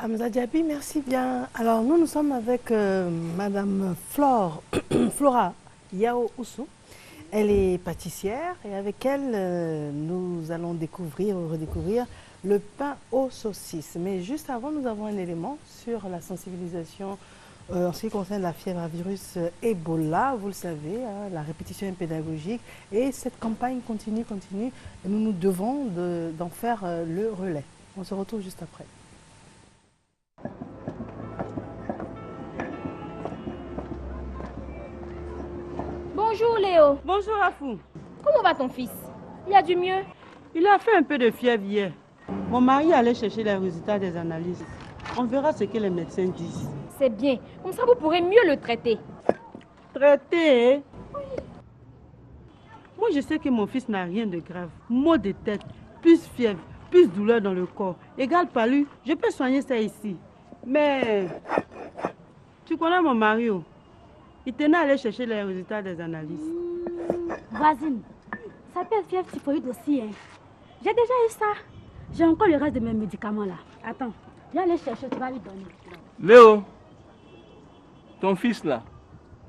Hamza Diaby, merci bien. Alors, nous sommes avec Madame Flora Yao Oussou. Elle est pâtissière et avec elle, nous allons découvrir ou redécouvrir le pain aux saucisses. Mais juste avant, nous avons un élément sur la sensibilisation en ce qui concerne la fièvre à virus Ebola. Vous le savez, hein, la répétition est pédagogique et cette campagne continue. Et nous nous devons d'en faire le relais. On se retrouve juste après. Bonjour Léo. Bonjour Afou. Comment va ton fils? Il y a du mieux? Il a fait un peu de fièvre hier. Mon mari allait chercher les résultats des analyses. On verra ce que les médecins disent. C'est bien. Comme ça, vous pourrez mieux le traiter. Traiter? Oui. Moi, je sais que mon fils n'a rien de grave. Maux de tête, plus fièvre, plus douleur dans le corps. Égal palu, je peux soigner ça ici. Mais, tu connais mon mari, oh? Il tenait à aller chercher les résultats des analyses. Voisine, ça peut être fièvre typhoïde aussi. Hein. J'ai déjà eu ça. J'ai encore le reste de mes médicaments là. Attends, viens aller chercher, tu vas lui donner. Léo, ton fils là,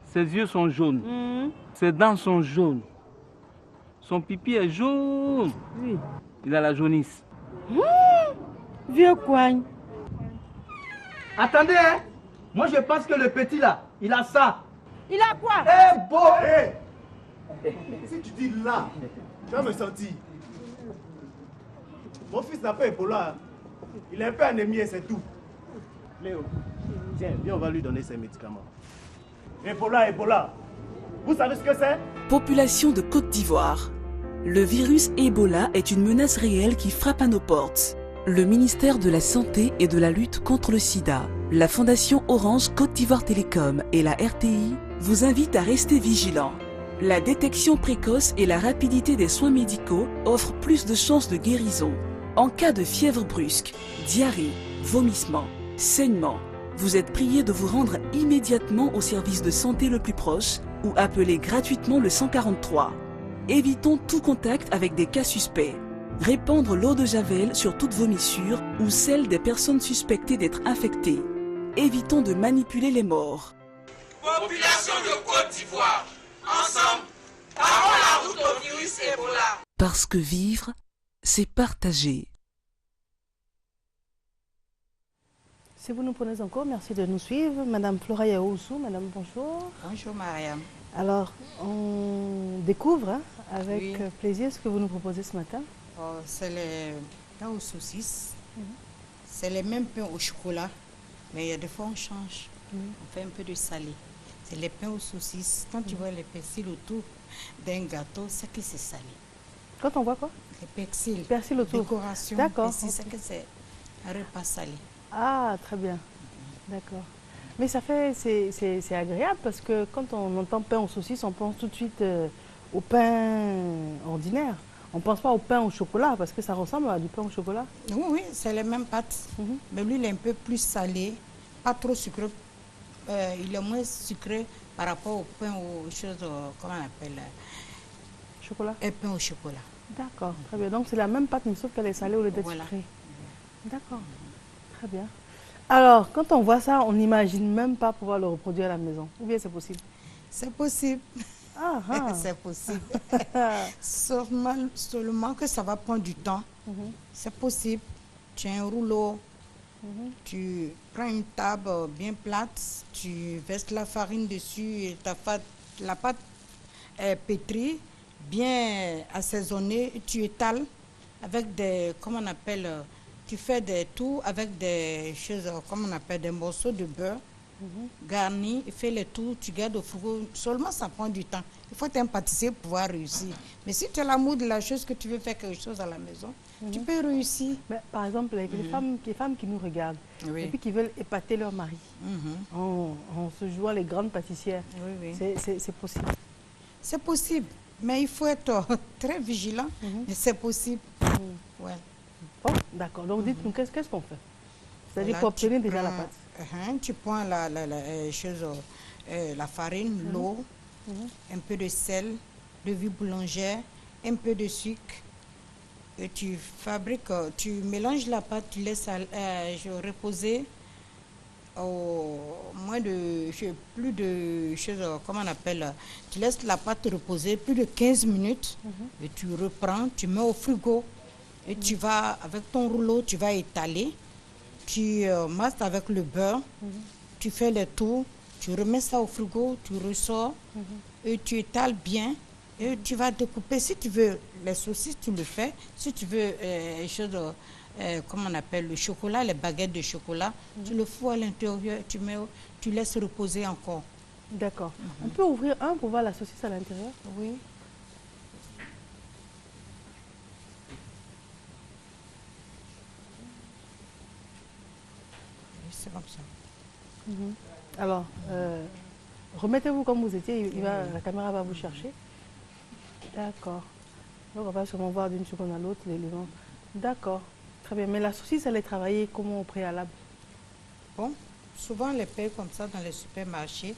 ses yeux sont jaunes. Ses dents sont jaunes. Son pipi est jaune. Oui. Il a la jaunisse. Vieux coigne. Attendez, hein. Moi je pense que le petit là, il a ça. Il a quoi? Eh bon, si tu dis là, tu vas me sentir. Mon fils n'a pas Ebola. Il est un peu anémie et c'est tout. Léo, tiens, viens, on va lui donner ses médicaments. Ebola. Vous savez ce que c'est? Population de Côte d'Ivoire. Le virus Ebola est une menace réelle qui frappe à nos portes. Le ministère de la Santé et de la lutte contre le sida, la Fondation Orange Côte d'Ivoire Télécom et la RTI vous invitent à rester vigilants. La détection précoce et la rapidité des soins médicaux offrent plus de chances de guérison. En cas de fièvre brusque, diarrhée, vomissement, saignement, vous êtes prié de vous rendre immédiatement au service de santé le plus proche ou appeler gratuitement le 143. Évitons tout contact avec des cas suspects. Répandre l'eau de javel sur toute vomissure ou celle des personnes suspectées d'être infectées. Évitons de manipuler les morts. Population de Côte d'Ivoire, ensemble, parons la route au virus Ebola. Parce que vivre, c'est partager. Si vous nous prenez encore, merci de nous suivre. Madame Flora Yao Oussou, madame, bonjour. Bonjour Mariam. Alors, on découvre avec plaisir ce que vous nous proposez ce matin. C'est les pains aux saucisses. C'est les mêmes pains au chocolat, mais il y a des fois on change. On fait un peu de salé. C'est les pains aux saucisses. Quand tu vois les persils autour d'un gâteau, c'est que c'est salé. Quand on voit quoi? Les persils. Persils autour. Décoration. D'accord. C'est que c'est un repas salé. Ah, très bien. D'accord. Mais ça fait, c'est agréable parce que quand on entend pain aux saucisses, on pense tout de suite au pain ordinaire. On ne pense pas au pain au chocolat parce que ça ressemble à du pain au chocolat. Oui, c'est les mêmes pâtes. Mais lui, il est un peu plus salé, pas trop sucré. Il est moins sucré par rapport au pain aux choses, comment on appelle? Chocolat. Un pain au chocolat. D'accord, très bien. Donc c'est la même pâte, mais sauf qu'elle est salée au lieu d'être Voilà. sucrée. D'accord, très bien. Alors, quand on voit ça, on n'imagine même pas pouvoir le reproduire à la maison. Ou bien c'est possible? C'est possible. Ah, ah. C'est possible. Seulement que ça va prendre du temps. C'est possible. Tu as un rouleau, tu prends une table bien plate, tu verses la farine dessus et la pâte est pétrie, bien assaisonnée, et tu étales avec des, comment on appelle, tu fais des tours avec des choses, comment on appelle, des morceaux de beurre. Garni, fais les tours, tu gardes au four. Seulement ça prend du temps. Il faut être un pâtissier pour pouvoir réussir. Mais si tu as l'amour de la chose, que tu veux faire quelque chose à la maison, tu peux réussir. Mais, par exemple, avec les femmes qui nous regardent et puis qui veulent épater leur mari en se jouant les grandes pâtissières, c'est possible. C'est possible, mais il faut être très vigilant. Mais c'est possible. Ouais. Bon, d'accord. Donc dites-nous, qu'est-ce qu'on fait? C'est-à-dire pour obtenir déjà la pâte. Tu prends la farine, l'eau, un peu de sel, levure boulangère, un peu de sucre, et tu fabriques, tu mélanges la pâte, tu laisses reposer au moins de, plus de choses, comment on appelle, tu laisses la pâte reposer plus de 15 minutes et tu reprends, tu mets au frigo et tu vas, avec ton rouleau, tu vas étaler, tu masses avec le beurre, tu fais le tour, tu remets ça au frigo, tu ressors et tu étales bien et tu vas découper. Si tu veux les saucisses, tu le fais. Si tu veux comment on appelle le chocolat, les baguettes de chocolat, tu le fous à l'intérieur, tu laisses reposer encore. D'accord. On peut ouvrir un pour voir la saucisse à l'intérieur? Oui. C'est comme ça. Alors, remettez-vous comme vous étiez, la caméra va vous chercher. D'accord. Donc on va sûrement voir d'une seconde à l'autre l'élément. D'accord, très bien. Mais la saucisse, elle est travaillée comment au préalable? Bon, souvent les pains comme ça dans les supermarchés,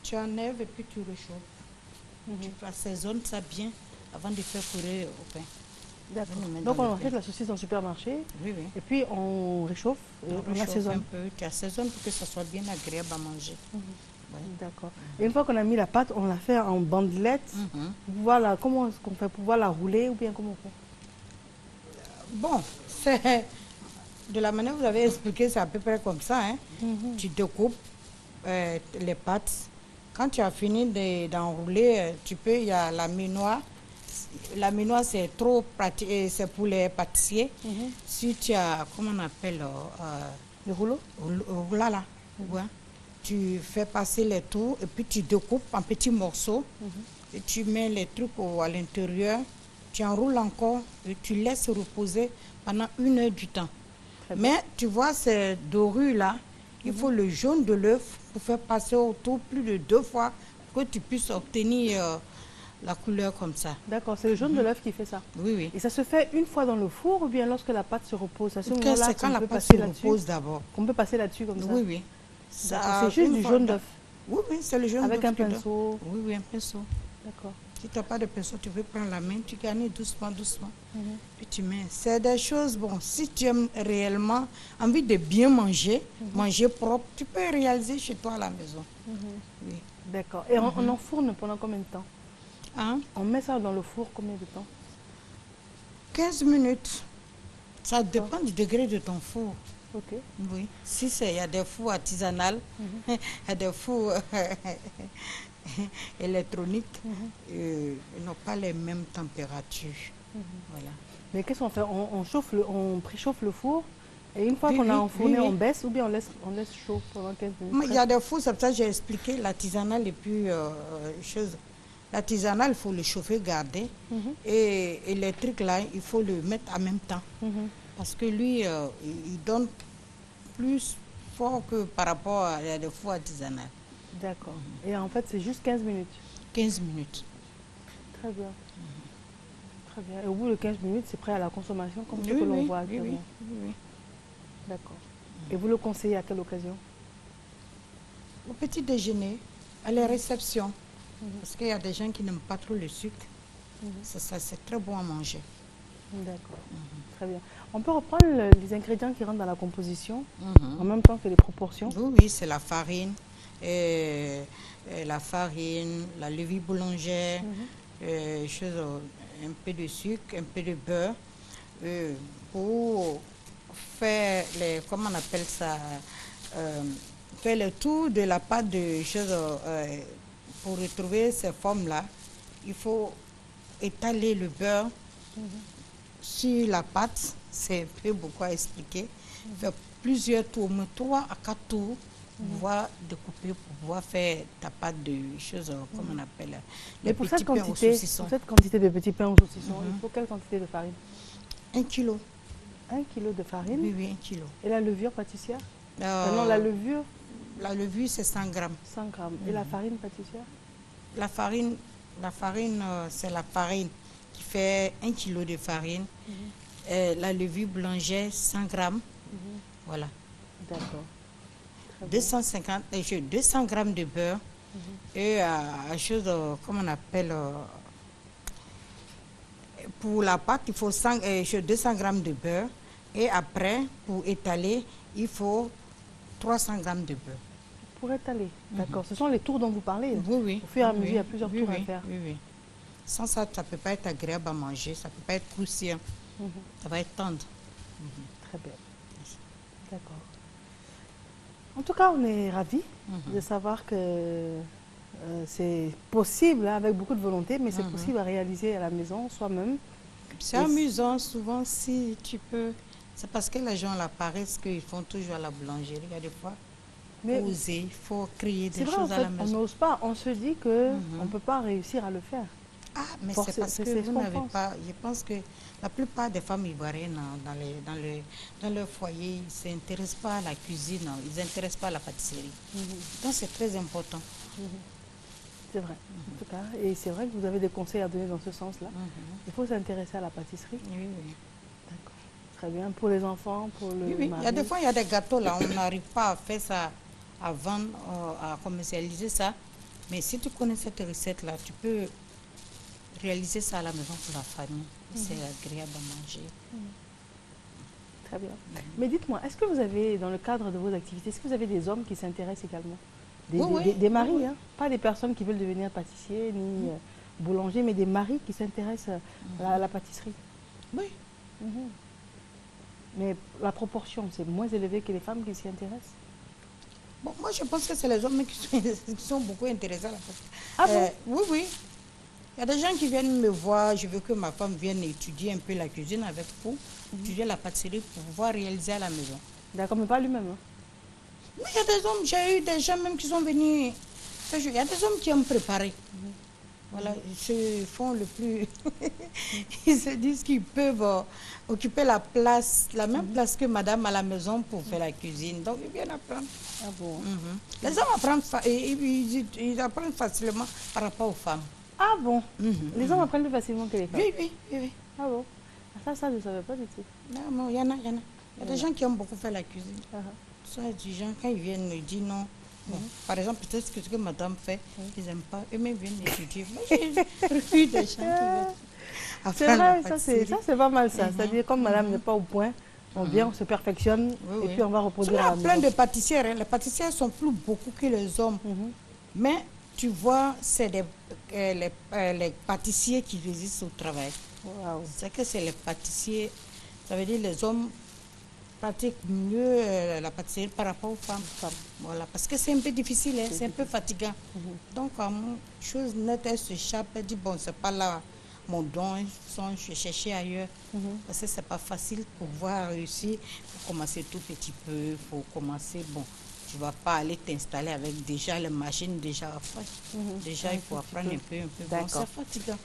tu enlèves et puis tu réchauffes. Tu assaisonnes ça bien avant de faire courir au pain. D'accord. Donc on achète la saucisse dans le supermarché, oui, oui. Et puis on réchauffe, on assaisonne. Un peu, tu assaisonnes pour que ça soit bien agréable à manger. Ouais. D'accord. Et une fois qu'on a mis la pâte, on la fait en bandelettes. Voilà, comment est-ce qu'on fait pour pouvoir la rouler ou bien comment on fait? Bon, c'est de la manière que vous avez expliqué, c'est à peu près comme ça. Hein. Tu découpes les pâtes. Quand tu as fini d'enrouler, il y a la minoire. La minoire, c'est trop pratique, c'est pour les pâtissiers. Si tu as, comment on appelle, le rouleau? Là, là. Ouais. Tu fais passer les tours et puis tu découpes en petits morceaux et tu mets les trucs à l'intérieur, tu enroules encore et tu laisses reposer pendant 1 heure du temps. Mais tu vois ces dorures là, il faut le jaune de l'œuf pour faire passer autour plus de 2 fois pour que tu puisses obtenir la couleur comme ça. D'accord, c'est le jaune de l'œuf qui fait ça. Oui, oui. Et ça se fait une fois dans le four ou bien lorsque la pâte se repose? C'est quand la pâte se repose d'abord. On peut passer là-dessus comme ça? Oui, oui. C'est juste du jaune d'œuf? Oui, oui, c'est le jaune d'œuf. Avec un pinceau? Oui, oui, un pinceau. D'accord. Si tu n'as pas de pinceau, tu veux prendre la main, tu garnis doucement, doucement. Puis tu mets. C'est des choses, bon, si tu aimes réellement envie de bien manger, manger propre, tu peux réaliser chez toi à la maison. Oui. D'accord. Et on enfourne pendant combien de temps? Hein? On met ça dans le four combien de temps? 15 minutes. Ça dépend du degré de ton four. Ok. Oui. Si il y a des fours artisanaux, il y a des fours électroniques, ils n'ont pas les mêmes températures. Voilà. Mais qu'est-ce qu'on fait? On préchauffe le four et une fois qu'on a enfourné, on baisse ou bien on laisse chaud pendant 15 minutes? Il y a des fours, c'est pour ça que j'ai expliqué l'artisanal et puis chose. L'artisanal, il faut le chauffer, garder. Et l'électrique, là, il faut le mettre en même temps. Parce que lui, il donne plus fort que par rapport à des fours artisanaux. D'accord. Et en fait, c'est juste 15 minutes? 15 minutes. Très bien. Très bien. Et au bout de 15 minutes, c'est prêt à la consommation, comme ce que l'on voit actuellement? Oui. D'accord. Et vous le conseillez à quelle occasion? Au petit déjeuner, à les réceptions. Parce qu'il y a des gens qui n'aiment pas trop le sucre. C'est très bon à manger. D'accord. Très bien. On peut reprendre les ingrédients qui rentrent dans la composition en même temps que les proportions? Oui, c'est la farine, la levure boulangère, un peu de sucre, un peu de beurre. Pour faire comment on appelle ça, faire le tour de la pâte de choses. Pour retrouver ces formes-là, il faut étaler le beurre sur la pâte. C'est un peu beaucoup à expliquer. Faire plusieurs tours, mais 3 à 4 tours, pour pouvoir découper, pour pouvoir faire ta pâte de choses, comme on appelle, les petits pains au saucisson. Pour cette quantité de petits pains au saucisson, il faut quelle quantité de farine? 1 kilo. 1 kilo de farine? Oui, 1 kilo. Et la levure pâtissière? Non, la levure? La levure, c'est 100 grammes. 100 grammes. Et la farine pâtissière? La farine, c'est la farine qui fait 1 kilo de farine. La levure boulangère, 100 grammes. Voilà. D'accord. 200 grammes de beurre. Et chose, comment on appelle, pour la pâte, il faut 200 grammes de beurre. Et après, pour étaler, il faut 300 grammes de beurre. Pour étaler, d'accord. Ce sont les tours dont vous parlez. Oui, oui. Au fur et à mesure, il y a plusieurs tours à faire. Oui, oui. Sans ça, ça ne peut pas être agréable à manger, ça ne peut pas être croustillant. Ça va être tendre. Très bien. D'accord. En tout cas, on est ravis de savoir que c'est possible, hein, avec beaucoup de volonté, mais c'est possible à réaliser à la maison, soi-même. C'est amusant, souvent, si tu peux. C'est parce que les gens la paraissent qu'ils font toujours à la boulangerie. Il y a des fois, il faut oser, il faut créer des choses à la maison. On n'ose pas, on se dit qu'on ne peut pas réussir à le faire. Ah, mais c'est parce que vous n'avez pas... Je pense que la plupart des femmes ivoiriennes dans leur foyer, ils ne s'intéressent pas à la cuisine, ils ne s'intéressent pas à la pâtisserie. Donc c'est très important. C'est vrai, en tout cas. Et c'est vrai que vous avez des conseils à donner dans ce sens-là. Il faut s'intéresser à la pâtisserie. Oui, oui. D'accord. Très bien. Pour les enfants, pour le mari. Il y a des fois, il y a des gâteaux là, on n'arrive pas à faire ça, à vendre, à commercialiser ça. Mais si tu connais cette recette-là, tu peux réaliser ça à la maison pour la famille. C'est agréable à manger. Très bien. Mais dites-moi, est-ce que vous avez, dans le cadre de vos activités, est-ce que vous avez des hommes qui s'intéressent également? Des maris, hein? Pas des personnes qui veulent devenir pâtissiers ni boulanger, mais des maris qui s'intéressent à la pâtisserie. Oui. Mais la proportion, c'est moins élevé que les femmes qui s'y intéressent? Bon, moi, je pense que c'est les hommes qui sont beaucoup intéressés à la pâtisserie. Ah bon? Oui, oui. Il y a des gens qui viennent me voir, je veux que ma femme vienne étudier un peu la cuisine avec vous, étudier la pâtisserie pour pouvoir réaliser à la maison. D'accord, mais pas lui-même, hein? Oui, il y a des hommes, j'ai eu des gens même qui sont venus. Il y a des hommes qui aiment préparer. Voilà, ils se font le plus. Ils se disent qu'ils peuvent occuper la place, la même place que madame à la maison pour faire la cuisine. Donc ils viennent apprendre. Ah bon? Les hommes apprennent, ils apprennent facilement par rapport aux femmes. Ah bon? Les hommes apprennent plus facilement que les femmes? Oui, oui, oui. Ah bon? Ça, je ne savais pas du tout. Non, il y en a. Il y a des gens qui aiment beaucoup faire la cuisine. Soit des gens, quand ils viennent me dire non. Bon, par exemple, peut-être que ce que madame fait, ils n'aiment pas. Eux-mêmes viennent étudier. Moi, j'ai reçu des gens qui viennent. C'est vrai, ça c'est pas mal ça. C'est-à-dire, comme madame n'est pas au point, on vient, on se perfectionne et puis on va reproduire à la maison. Il y a plein de pâtissières. Hein. Les pâtissières sont plus beaucoup que les hommes. Mais tu vois, c'est les pâtissiers qui résistent au travail. C'est que c'est les pâtissiers, ça veut dire les hommes pratiquent mieux la pâtisserie par rapport aux femmes. Voilà, parce que c'est un peu difficile, hein, c'est un peu fatigant. Donc, chose nette, elle se échappe, elle dit, bon, c'est pas là mon don, je vais chercher ailleurs. Parce que c'est pas facile pour pouvoir réussir. Il faut commencer tout petit peu, il faut commencer, bon, tu vas pas aller t'installer avec déjà les machines déjà à faire. Déjà, il faut apprendre un peu. Bon, c'est fatigant.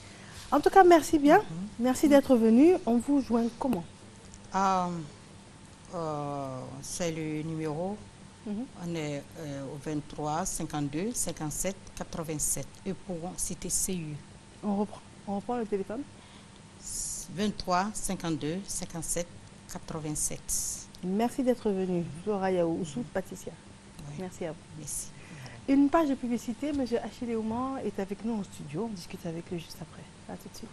En tout cas, merci bien. Merci d'être venu. On vous joint comment? C'est le numéro. On est au 23 52 57 87. Et pour citer CU. On reprend le téléphone. 23 52 57 87. Merci d'être venu. Flora Yaou-Oussou, pâtissière. Oui. Merci à vous. Merci. Une page de publicité, M. Achille Ouman est avec nous en studio. On discute avec lui juste après. À tout de suite.